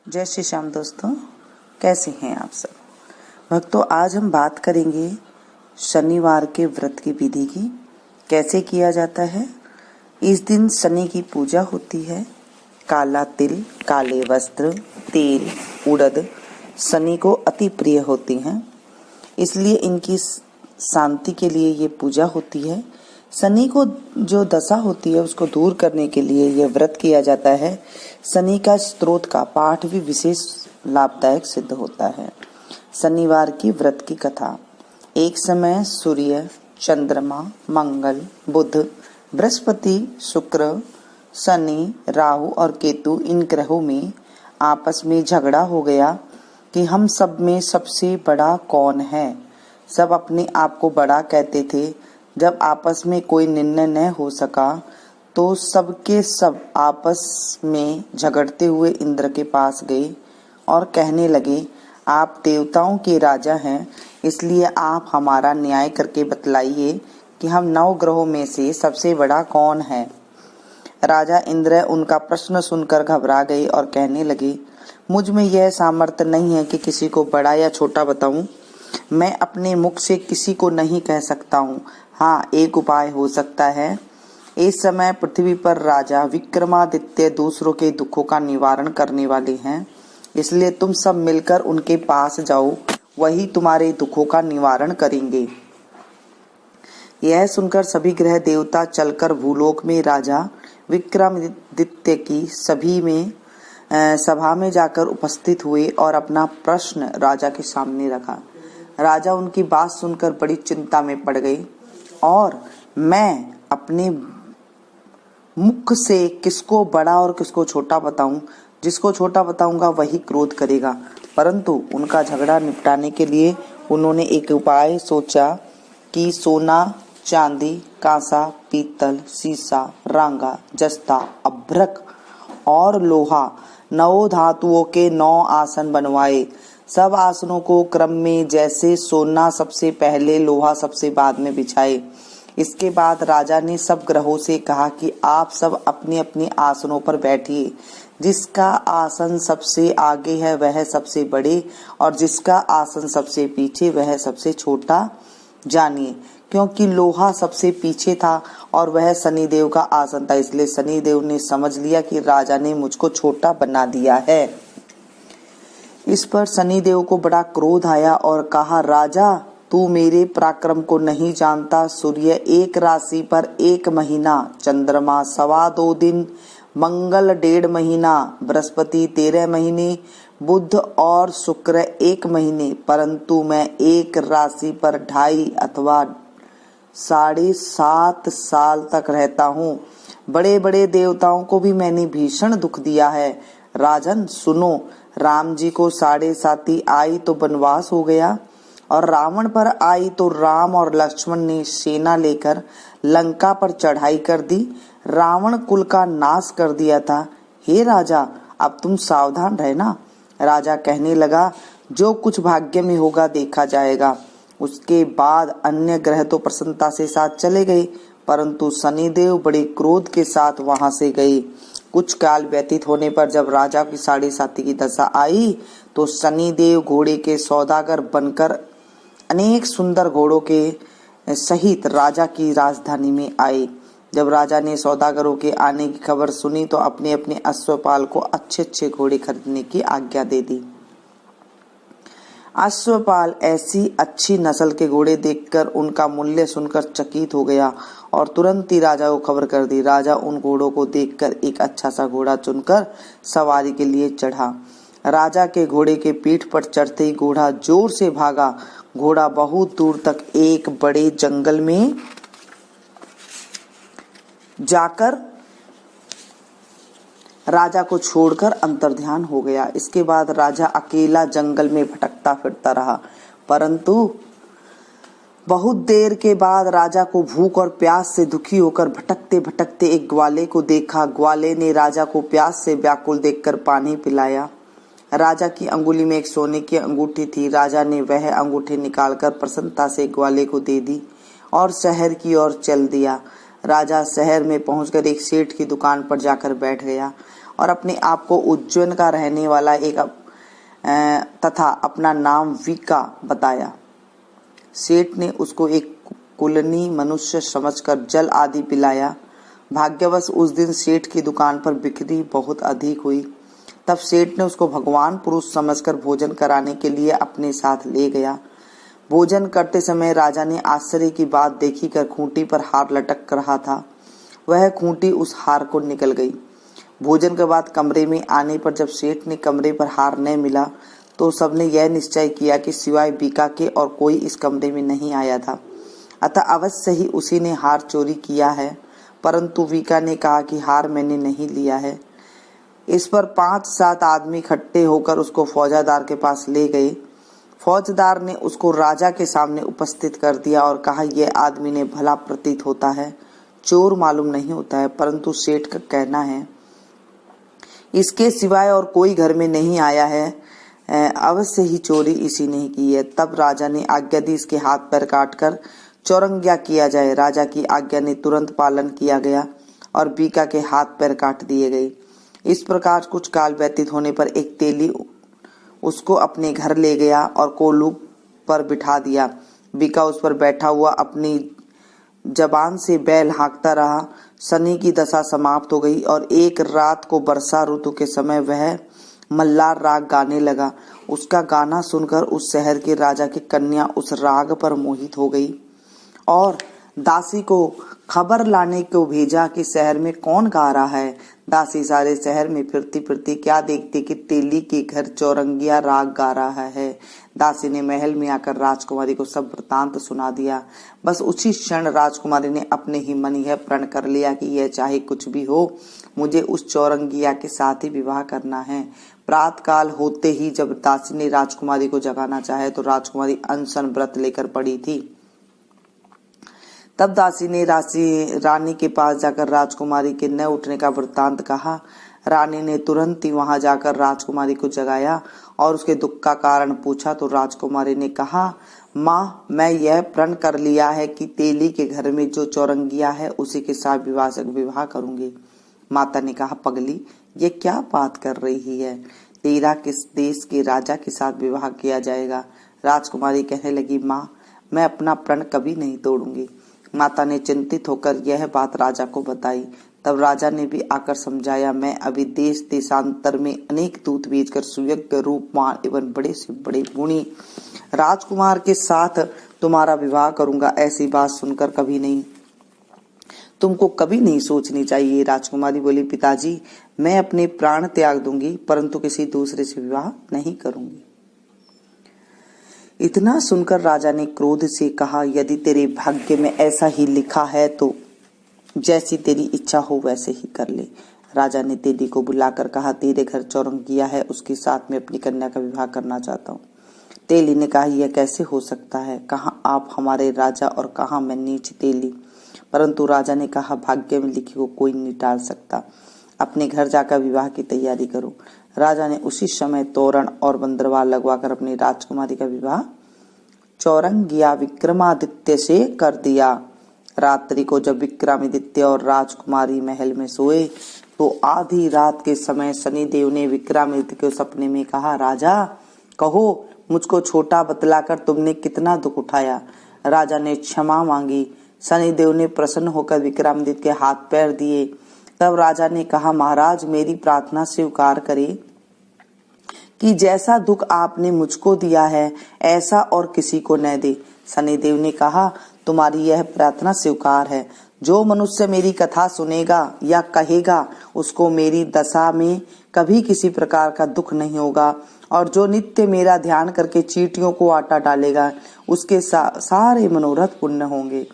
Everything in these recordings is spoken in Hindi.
जय श्री श्याम दोस्तों, कैसे हैं आप सब भक्तों। आज हम बात करेंगे शनिवार के व्रत की विधि की, कैसे किया जाता है। इस दिन शनि की पूजा होती है। काला तिल, काले वस्त्र, तेल, उड़द शनि को अति प्रिय होती हैं, इसलिए इनकी शांति के लिए ये पूजा होती है। शनि को जो दशा होती है उसको दूर करने के लिए यह व्रत किया जाता है। शनि का स्तोत्र का पाठ भी विशेष लाभदायक सिद्ध होता है। शनिवार की व्रत की कथा। एक समय सूर्य, चंद्रमा, मंगल, बुध, बृहस्पति, शुक्र, शनि, राहु और केतु इन ग्रहों में आपस में झगड़ा हो गया कि हम सब में सबसे बड़ा कौन है। सब अपने आप को बड़ा कहते थे। जब आपस में कोई निर्णय न हो सका तो सबके सब आपस में झगड़ते हुए इंद्र के पास गए और कहने लगे, आप देवताओं के राजा हैं, इसलिए आप हमारा न्याय करके बतलाइए कि हम 9 ग्रहों में से सबसे बड़ा कौन है। राजा इंद्र उनका प्रश्न सुनकर घबरा गए और कहने लगे, मुझ में यह सामर्थ्य नहीं है कि किसी को बड़ा या छोटा बताऊं। मैं अपने मुख से किसी को नहीं कह सकता हूँ। हाँ, एक उपाय हो सकता है। इस समय पृथ्वी पर राजा विक्रमादित्य दूसरों के दुखों का निवारण करने वाले हैं, इसलिए तुम सब मिलकर उनके पास जाओ, वही तुम्हारे दुखों का निवारण करेंगे। यह सुनकर सभी ग्रह देवता चलकर भूलोक में राजा विक्रमादित्य की सभा में जाकर उपस्थित हुए और अपना प्रश्न राजा के सामने रखा। राजा उनकी बात सुनकर बड़ी चिंता में पड़ गए और मैं अपने मुख से किसको बड़ा और किसको छोटा बताऊं। जिसको छोटा बताऊंगा वही क्रोध करेगा। परंतु उनका झगड़ा निपटाने के लिए उन्होंने एक उपाय सोचा कि सोना, चांदी, कांसा, पीतल, सीसा, रांगा, जस्ता, अभ्रक और लोहा 9 धातुओं के 9 आसन बनवाए। सब आसनों को क्रम में जैसे सोना सबसे पहले, लोहा सबसे बाद में बिछाए। इसके बाद राजा ने सब ग्रहों से कहा कि आप सब अपने अपने आसनों पर बैठिए। जिसका आसन सबसे आगे है वह सबसे बड़े और जिसका आसन सबसे पीछे वह सबसे छोटा जानिए। क्योंकि लोहा सबसे पीछे था और वह शनिदेव का आसन था, इसलिए शनिदेव ने समझ लिया कि राजा ने मुझको छोटा बना दिया है। इस पर शनिदेव को बड़ा क्रोध आया और कहा, राजा तू मेरे पराक्रम को नहीं जानता। सूर्य 1 राशि पर 1 महीना, चंद्रमा 2.25 दिन, मंगल 1.5 महीना, बृहस्पति 13 महीने, बुध और शुक्र 1 महीने, परंतु मैं 1 राशि पर 2.5 अथवा 7.5 साल तक रहता हूँ। बड़े बड़े देवताओं को भी मैंने भीषण दुख दिया है। राजन सुनो, राम जी को 7.5 आई तो वनवास हो गया और रावण पर आई तो राम और लक्ष्मण ने सेना लेकर लंका पर चढ़ाई कर दी, रावण कुल का नाश कर दिया था। हे राजा, अब तुम सावधान रहना। राजा कहने लगा, जो कुछ भाग्य में होगा देखा जाएगा। उसके बाद अन्य ग्रह तो प्रसन्नता से साथ चले गए, परंतु शनिदेव बड़े क्रोध के साथ वहां से गए। कुछ काल व्यतीत होने पर जब राजा की 7.5 की दशा आई तो शनिदेव घोड़े के सौदागर बनकर अनेक सुंदर घोड़ों के सहित राजा की राजधानी में आए। जब राजा ने सौदागरों के आने की खबर सुनी तो अपने अपने अश्वपाल को अच्छे अच्छे घोड़े खरीदने की आज्ञा दे दी। अश्वपाल ऐसी अच्छी नस्ल के घोड़े देखकर उनका मूल्य सुनकर चकित हो गया और तुरंत ही राजा को खबर कर दी। राजा उन घोड़ों को देखकर एक अच्छा सा घोड़ा चुनकर सवारी के लिए चढ़ा। राजा के घोड़े के पीठ पर चढ़ते ही घोड़ा जोर से भागा। घोड़ा बहुत दूर तक एक बड़े जंगल में जाकर राजा को छोड़कर अंतर्ध्यान हो गया। इसके बाद राजा अकेला जंगल में भटकता फिरता रहा, परंतु बहुत देर के बाद राजा को भूख और प्यास से दुखी होकर भटकते भटकते एक ग्वाले को देखा। ग्वाले ने राजा को प्यास से व्याकुल देखकर पानी पिलाया। राजा की अंगुली में एक सोने की अंगूठी थी। राजा ने वह अंगूठी निकालकर प्रसन्नता से ग्वाले को दे दी और शहर की ओर चल दिया। राजा शहर में पहुंचकर एक सेठ की दुकान पर जाकर बैठ गया और अपने आप को उज्जैन का रहने वाला एक तथा अपना नाम विका बताया। सेठ ने उसको एक कुलीन मनुष्य समझकर जल आदि पिलाया। भाग्यवश उस दिन सेठ की दुकान पर बिक्री बहुत अधिक हुई। तब सेठ ने उसको भगवान पुरुष समझकर भोजन कराने के लिए अपने साथ ले गया। भोजन करते समय राजा ने आश्चर्य की बात देखी कर खूंटी पर हार लटक रहा था, वह खूंटी उस हार को निकल गई। भोजन के बाद कमरे में आने पर जब सेठ ने कमरे पर हार न मिला तो सबने यह निश्चय किया कि सिवाय बीका के और कोई इस कमरे में नहीं आया था, अतः अवश्य ही उसी ने हार चोरी किया है। परंतु बीका ने कहा कि हार मैंने नहीं लिया है। इस पर 5-7 आदमी इकट्ठे होकर उसको फौजदार के पास ले गए। फौजदार ने उसको राजा के सामने उपस्थित कर दिया और कहा, यह आदमी ने भला प्रतीत होता है, चोर मालूम नहीं होता है, परंतु सेठ का कहना है इसके सिवाय और कोई घर में नहीं आया है, अवश्य ही चोरी इसी ने की है। तब राजा ने आज्ञा दी इसके हाथ पैर काटकर चौरंगिया किया जाए। राजा की आज्ञा ने तुरंत पालन किया गया और बीका के हाथ पैर काट दिए गए। इस प्रकार कुछ काल व्यतीत होने पर एक तेली उसको अपने घर ले गया और कोलू पर बिठा दिया। बीका उस पर बैठा हुआ अपनी जबान से बैल हाँकता रहा। शनि की दशा समाप्त हो गई और एक रात को वर्षा ऋतु के समय वह मल्लार राग गाने लगा। उसका गाना सुनकर उस शहर के राजा की कन्या उस राग पर मोहित हो गई और दासी को खबर लाने को भेजा कि शहर में कौन गा रहा है। दासी सारे शहर में फिरती फिरती क्या देखती कि तेली के घर चौरंगिया राग गा रहा है। दासी ने महल में आकर राजकुमारी को सब वृतांत सुना दिया। बस उसी क्षण राजकुमारी ने अपने ही मन यह प्रण कर लिया कि यह चाहे कुछ भी हो, मुझे उस चौरंगिया के साथ ही विवाह करना है। प्रातः काल होते ही जब दासी ने राजकुमारी को जगाना चाहे तो राजकुमारी अनशन व्रत लेकर पड़ी थी। तब दासी ने रानी के पास जाकर राजकुमारी के न उठने का वृत्तांत कहा। रानी ने तुरंत ही वहां जाकर राजकुमारी को जगाया और उसके दुख का कारण पूछा तो राजकुमारी ने कहा, माँ, मैं यह प्रण कर लिया है कि तेली के घर में जो चौरंगिया है उसी के साथ विवाह करूंगी। माता ने कहा, पगली, ये क्या बात कर रही है? तेरा किस देश के राजा के साथ विवाह किया जाएगा? राजकुमारी कहने लगी, माँ, मैं अपना प्रण कभी नहीं तोड़ूंगी। माता ने चिंतित होकर यह बात राजा को बताई। तब राजा ने भी आकर समझाया, मैं अभी देश देशांतर में अनेक दूत भेजकर सुयोग्य रूपवान एवं बड़े से बड़े गुणी राजकुमार के साथ तुम्हारा विवाह करूंगा। ऐसी बात सुनकर तुमको कभी नहीं सोचनी चाहिए। राजकुमारी बोली, पिताजी, मैं अपने प्राण त्याग दूंगी परंतु किसी दूसरे से विवाह नहीं करूंगी। इतना सुनकर राजा ने क्रोध से कहा, यदि तेरे भाग्य में ऐसा ही लिखा है तो जैसी तेरी इच्छा हो वैसे ही कर ले। राजा ने तेली को बुलाकर कहा, तेरे घर चौरंगिया है, उसके साथ में अपनी कन्या का विवाह करना चाहता हूँ। तेली ने कहा, यह कैसे हो सकता है? कहाँ आप हमारे राजा और कहाँ मैं नीच तेली। परंतु राजा ने कहा, भाग्य में लिखी को कोई नहीं टाल सकता, अपने घर जाकर विवाह की तैयारी करो। राजा ने उसी समय तोरण और बंदरवाल लगवाकर अपनी राजकुमारी का विवाह चौरंगिया विक्रमादित्य से कर दिया। रात्रि को जब विक्रमादित्य और राजकुमारी महल में सोए तो आधी रात के समय शनिदेव ने विक्रमादित्य को सपने में कहा, राजा, कहो, मुझको छोटा बतलाकर तुमने कितना दुख उठाया। राजा ने क्षमा मांगी। शनिदेव ने प्रसन्न होकर विक्रमादित्य के हाथ पैर दिए। तब राजा ने कहा, महाराज, मेरी प्रार्थना स्वीकार करें कि जैसा दुख आपने मुझको दिया है ऐसा और किसी को न दे। शनिदेव ने कहा, तुम्हारी यह प्रार्थना स्वीकार है। जो मनुष्य मेरी कथा सुनेगा या कहेगा उसको मेरी दशा में कभी किसी प्रकार का दुख नहीं होगा और जो नित्य मेरा ध्यान करके चींटियों को आटा डालेगा उसके सारे मनोरथ पूर्ण होंगे।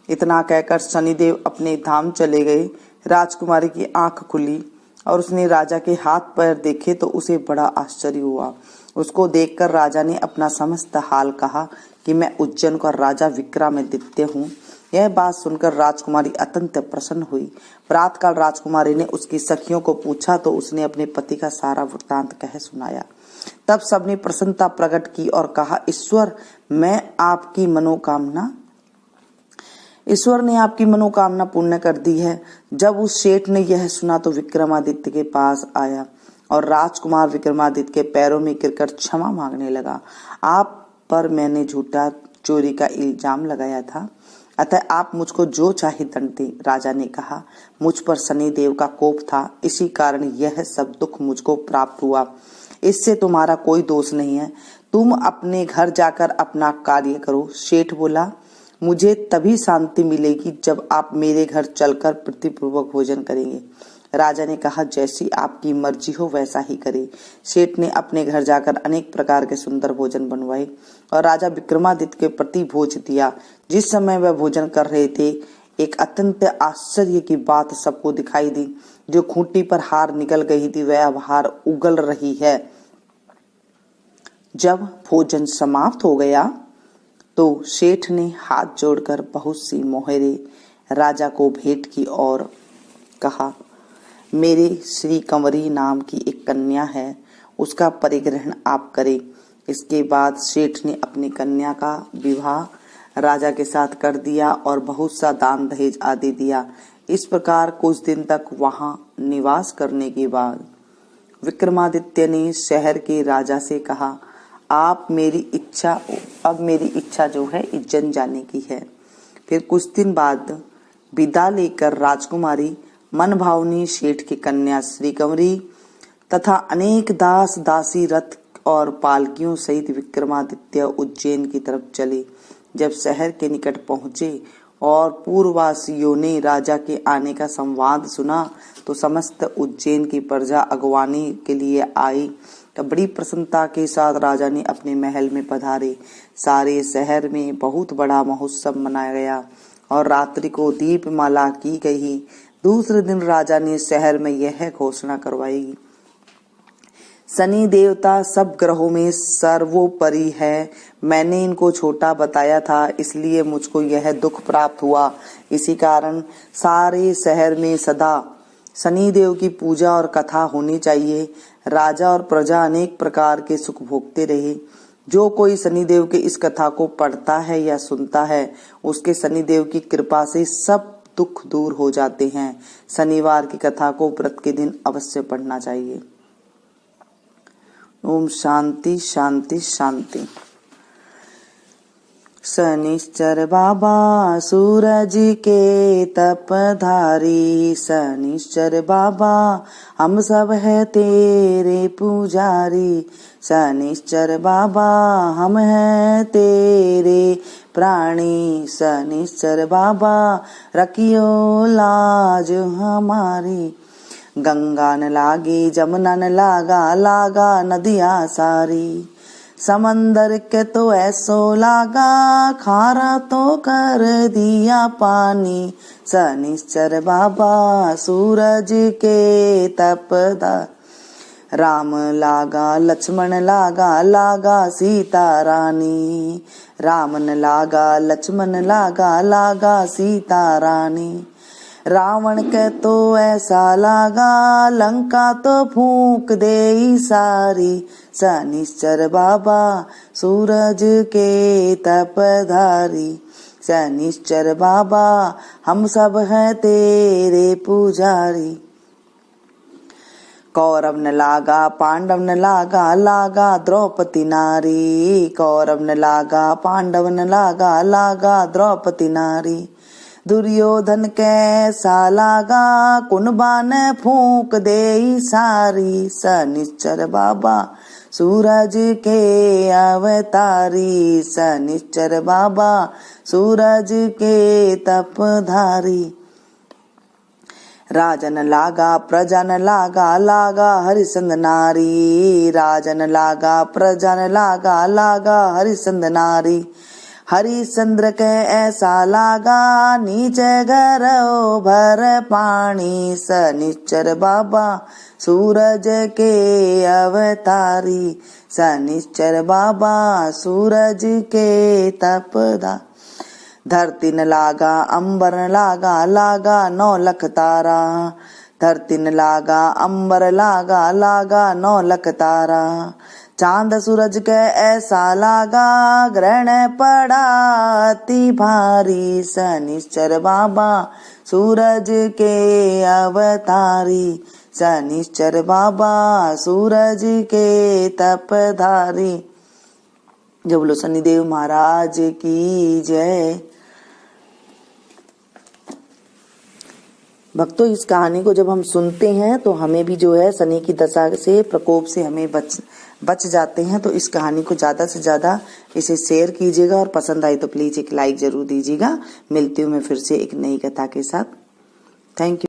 इतना कहकर शनिदेव अपने धाम चले गए। राजकुमारी की आंख खुली और उसने राजा के हाथ पैर देखे तो उसे बड़ा आश्चर्य हुआ। उसको देखकर राजा ने अपना समस्त हाल कहा कि मैं उज्जैन का राजा विक्रमादित्य हूँ। यह बात सुनकर राजकुमारी अत्यंत प्रसन्न हुई। प्रातःकाल राजकुमारी ने उसकी सखियों को पूछा तो उसने अपने पति का सारा वृत्तांत कह सुनाया। तब सबने प्रसन्नता प्रकट की और कहा, ईश्वर, मैं आपकी मनोकामना ईश्वर ने आपकी मनोकामना पूर्ण कर दी है। जब उस सेठ ने यह सुना तो विक्रमादित्य के पास आया और राजकुमार विक्रमादित्य के पैरों में गिरकर क्षमा मांगने लगा। आप पर मैंने झूठा चोरी का इल्जाम लगाया था, अतः आप मुझको जो चाहे दंड दें। राजा ने कहा, मुझ पर शनिदेव का कोप था, इसी कारण यह सब दुख मुझको प्राप्त हुआ। इससे तुम्हारा कोई दोष नहीं है। तुम अपने घर जाकर अपना कार्य करो। सेठ बोला, मुझे तभी शांति मिलेगी जब आप मेरे घर चलकर प्रीतिपूर्वक भोजन करेंगे। राजा ने कहा, जैसी आपकी मर्जी हो वैसा ही करे। सेठ ने अपने घर जाकर अनेक प्रकार के सुंदर भोजन बनवाए और राजा विक्रमादित्य के प्रति भोज दिया। जिस समय वह भोजन कर रहे थे, एक अत्यंत आश्चर्य की बात सबको दिखाई दी। जो खूंटी पर हार निकल गई थी, वह अब हार उगल रही है। जब भोजन समाप्त हो गया तो सेठ ने हाथ जोड़कर बहुत सी मोहरे राजा को भेंट की और कहा, मेरे श्री कंवरी नाम की एक कन्या है, उसका परिग्रहण आप करें। इसके बाद सेठ ने अपनी कन्या का विवाह राजा के साथ कर दिया और बहुत सा दान दहेज आदि दिया। इस प्रकार कुछ दिन तक वहां निवास करने के बाद विक्रमादित्य ने शहर के राजा से कहा, अब मेरी इच्छा जो है उज्जैन जाने की है। फिर कुछ दिन बाद विदा लेकर राजकुमारी मनभावनी सेठ की कन्या श्री कंवरी तथा अनेक दास दासी रथ और पालकियों सहित विक्रमादित्य उज्जैन की तरफ चले। जब शहर के निकट पहुंचे और पूर्ववासियों ने राजा के आने का संवाद सुना तो समस्त उज्जैन की प्रजा अगवानी के लिए आई। तब बड़ी प्रसन्नता के साथ राजा ने अपने महल में पधारे। सारे शहर में बहुत बड़ा महोत्सव मनाया गया और रात्रि को दीपमाला की गई। दूसरे दिन राजा ने शहर में यह घोषणा करवाई, शनि देवता सब ग्रहों में सर्वोपरि है। मैंने इनको छोटा बताया था, इसलिए मुझको यह दुख प्राप्त हुआ। इसी कारण सारे शहर में सदा शनि देव की पूजा और कथा होनी चाहिए। राजा और प्रजा अनेक प्रकार के सुख भोगते रहे। जो कोई शनिदेव के इस कथा को पढ़ता है या सुनता है, उसके शनिदेव की कृपा से सब दुख दूर हो जाते हैं। शनिवार की कथा को व्रत के दिन अवश्य पढ़ना चाहिए। ओम शांति शांति शांति। शनिश्चर बाबा सूरज के तपधारी, शनिश्चर बाबा हम सब है तेरे पुजारी। शनिश्चर बाबा हम है तेरे प्राणी, शनिश्चर बाबा रखियो लाज हमारी। गंगा न लागी जमुना न लागा, लागा नदिया सारी। समंदर के तो ऐसो लागा, खारा तो कर दिया पानी। शनिश्चर बाबा सूरज के तपदा। राम लागा लक्ष्मण लागा, लागा सीता रानी। राम न लागा लक्ष्मण लागा, लागा सीता रानी। रावण के तो ऐसा लागा, लंका तो फूंक दे सारी। शनिश्चर बाबा सूरज के तपधारी, शनिश्चर बाबा हम सब हैं तेरे पुजारी। कौरव न लागा पांडव न लागा, लागा द्रौपदी नारी। कौरव न लागा पांडव न लागा, लागा द्रौपदी नारी। दुर्योधन कैसा लागा, कुनबा ने फूंक दे सारी। शनिश्चर बाबा सूरज के अवतारी, शनिश्चर बाबा सूरज के तपधारी। राजन लागा प्रजा न लागा, लागा हरिश्चंद्र नारी। राजन लागा प्रजा न लागा, लागा हरिश्चंद्र नारी। हरिश्चंद्र के ऐसा लागा, नीचे घर भर पानी। शनिश्चर बाबा सूरज के अवतारी, शनिश्चर बाबा सूरज के तपदा। धरती न लागा अंबर न लागा, लागा 9 लाख तारा। धरती न लागा अंबर लागा, लागा 9 लाख तारा। चांद सूरज के ऐसा लागा, ग्रहण पड़ा अति भारी, शनिश्चर बाबा सूरज के अवतारी, शनिश्चर बाबा सूरज के तपधारी। जय बोलो शनिदेव महाराज की जय। भक्तों, इस कहानी को जब हम सुनते हैं तो हमें भी जो है शनि की दशा से, प्रकोप से हमें बच जाते हैं। तो इस कहानी को ज्यादा से ज्यादा इसे शेयर कीजिएगा और पसंद आई तो प्लीज एक लाइक जरूर दीजिएगा। मिलती हूँ मैं फिर से एक नई कथा के साथ। Thank you.